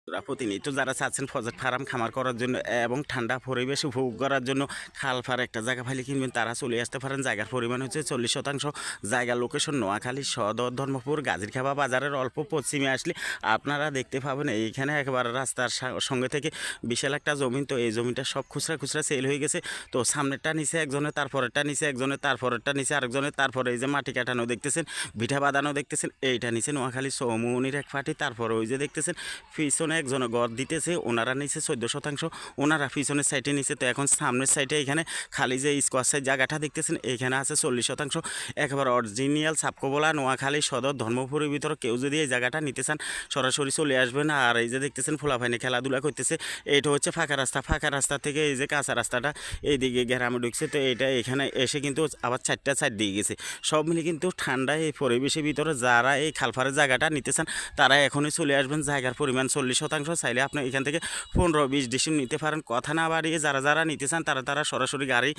প্রতিনিয়ত যারা চাচ্ছেন প্রজেক্ট ফার্ম খামার করার জন্য এবং ঠান্ডা পরিবেশ উপভোগ করার জন্য খালফার একটা জায়গা ফাইলে কিনবেন, তারা চলে আসতে পারেন। জায়গার পরিমাণ হচ্ছে 40%। জায়গার লোকেশন নোয়াখালী সদর, ধর্মপুর, গাজীরখাবা বাজারের অল্প পশ্চিমে আসলে আপনারা দেখতে পাবেন এইখানে একেবারে রাস্তার সঙ্গে থেকে বিশাল একটা জমি। তো এই জমিটা সব খুচরা খুচরা সেল হয়ে গেছে। তো সামনেরটা নিচে একজনের, তারপরেরটা নিচে একজনের, তারপরেরটা নিচে আরেকজনের, তারপরে এই যে মাটি কাটানো দেখতেছেন, ভিটা বাঁধানো দেখতেছেন, এইটা নিচে নোয়াখালী সৌমনির এক পার্টি। তারপরে ওই যে দেখতেছেন পিছনে একজনে গড় দিতেছে, ওনারা নিচে 14%, ওনারা পিছনের সাইডে নিচে। তো এখন সামনের সাইডে এখানে খালি যে স্কোয়ার সাইড জায়গাটা দেখতেছেন, এইখানে আছে 40%। একেবারে অরিজিনাল সাপকোবলা নোয়াখালী সদর ধর্মপুরের ভিতরে কেউ যদি এই জায়গাটা নিতে চান সরাসরি চলে আসবেন। আর এই যে দেখতেছেন ফোলাফাইনে খেলাধুলা করতেছে, এইটা হচ্ছে ফাঁকা রাস্তা। ফাঁকা রাস্তা থেকে এই যে কাঁচা রাস্তাটা এইদিকে গ্রামে ঢুকছে। তো এইটা এখানে এসে কিন্তু আবার 4টা সাইড দিয়ে গেছে। সব মিলে কিন্তু ঠান্ডা এই পরিবেশের ভিতরে যারা এই খালফারের জায়গাটা নিতে চান তারা এখনই চলে আসবেন। জায়গার পরিমাণ 40%। চাইলে আপনি এখান থেকে 15-20 ডিসিম নিতে পারেন। কথা না বাড়িয়ে যারা যারা নিতে চান তারা সরাসরি গাড়ি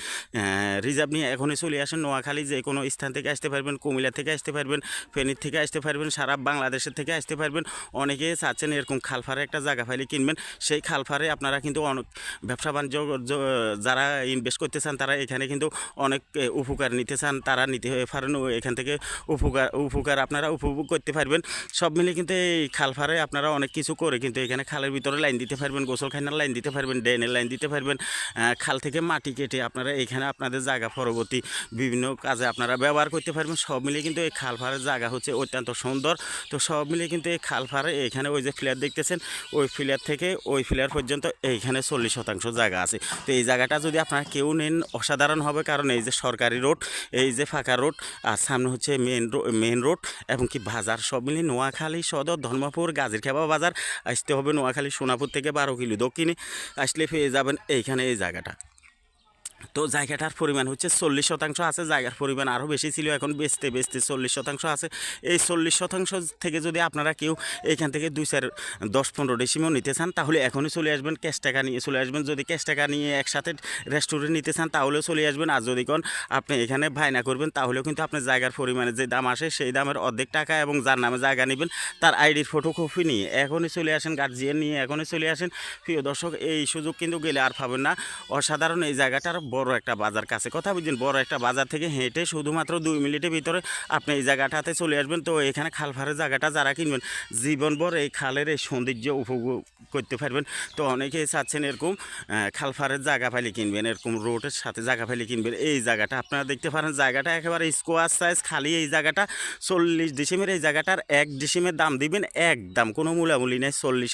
রিজার্ভ নিয়ে এখনই চলে আসেন। নোয়াখালী যে কোনো স্থান থেকে আসতে পারবেন, কুমিল্লা থেকে আসতে পারবেন, ফেনীর থেকে আসতে পারবেন, সারা বাংলাদেশের থেকে আসতে পারবেন। অনেকে চাচ্ছেন এরকম খালফারে একটা জায়গা ফাইলে কিনবেন, সেই খালফারে আপনারা কিন্তু অনেক ব্যবসা বাণিজ্য যারা ইনভেস্ট করতে চান তারা এখানে কিন্তু অনেক উপকার নিতে চান, তারা নিতে পারেন। এখান থেকে উপকার আপনারা উপভোগ করতে পারবেন। সব মিলে কিন্তু এই খালফারে আপনারা অনেক কিছু করে কিন্তু এখানে খালের ভিতরে লাইন দিতে পারবেন, গোসলখানার লাইন দিতে পারবেন, ড্রেনের লাইন দিতে পারবেন। খাল থেকে মাটি কেটে আপনারা এখানে আপনাদের জায়গা পরবর্তী বিভিন্ন কাজে আপনারা ব্যবহার করতে পারবেন। সব মিলিয়ে কিন্তু এই খালফারের জায়গা হচ্ছে অত্যন্ত সুন্দর। তো সব মিলিয়ে কিন্তু এই খালফারে এখানে ওই যে ফ্ল্যাট দেখতেছেন, ওই ফ্ল্যাট থেকে ওই ফ্ল্যাট পর্যন্ত এইখানে 40% জায়গা আছে। তো এই জায়গাটা যদি আপনারা কেউ নেন অসাধারণ হবে, কারণ এই যে সরকারি রোড, এই যে ফাঁকা রোড, আর সামনে হচ্ছে মেন রোড এবং কি বাজার। সব মিলিয়ে নোয়াখালী সদর, ধর্মপুর, গাজীরখাবা বাজার আসতে হবে। নোয়াখালী সোনাপুর থেকে 12 কিলো দক্ষিণে আসলে পেয়ে যাবেন এইখানে এই জায়গাটা। তো জায়গাটার পরিমাণ হচ্ছে 40% আছে। জায়গার পরিমাণ আরও বেশি ছিল, এখন বেচতে 40% আছে। এই 40% থেকে যদি আপনারা কেউ এইখান থেকে 2-4-10-15 ডিসিমও নিতে চান তাহলে এখনই চলে আসবেন, ক্যাশ টাকা নিয়ে চলে আসবেন। যদি ক্যাশ টাকা নিয়ে একসাথে রেস্টুরেন্ট নিতে চান তাহলেও চলে আসবেন। আর যদি কোন আপনি এখানে বায়না করবেন তাহলেও কিন্তু আপনার জায়গার পরিমাণে যে দাম আসে সেই দামের অর্ধেক টাকা এবং যার নামে জায়গা নেবেন তার আইডির ফটোকপি নিয়ে এখনই চলে আসেন, গার্জিয়ান নিয়ে এখনই চলে আসেন। প্রিয় দর্শক, এই সুযোগ কিন্তু গেলে আর পাবেন না। অসাধারণ এই জায়গাটার বড় একটা বাজার কাছে, কথা বুঝছেন, বড় একটা বাজার থেকে হেঁটে শুধুমাত্র 2 মিনিটের ভিতরে আপনি এই জায়গাটাতে চলে আসবেন। তো এখানে খালফারের জায়গাটা যারা কিনবেন জীবনভর এই খালের এই সৌন্দর্য উপভোগ করতে পারবেন। তো অনেকেই চাচ্ছেন এরকম খালফারের জায়গা ফাইলে কিনবেন, এরকম রোডের সাথে জায়গা ফাইলে কিনবেন। এই জায়গাটা আপনারা দেখতে পারেন, জায়গাটা একেবারে স্কোয়ার সাইজ। খালি এই জায়গাটা 40 ডিসিমের, এই জায়গাটার 1 ডিসিমের দাম দিবেন একদম, কোনো মূলামূলি নেই। 40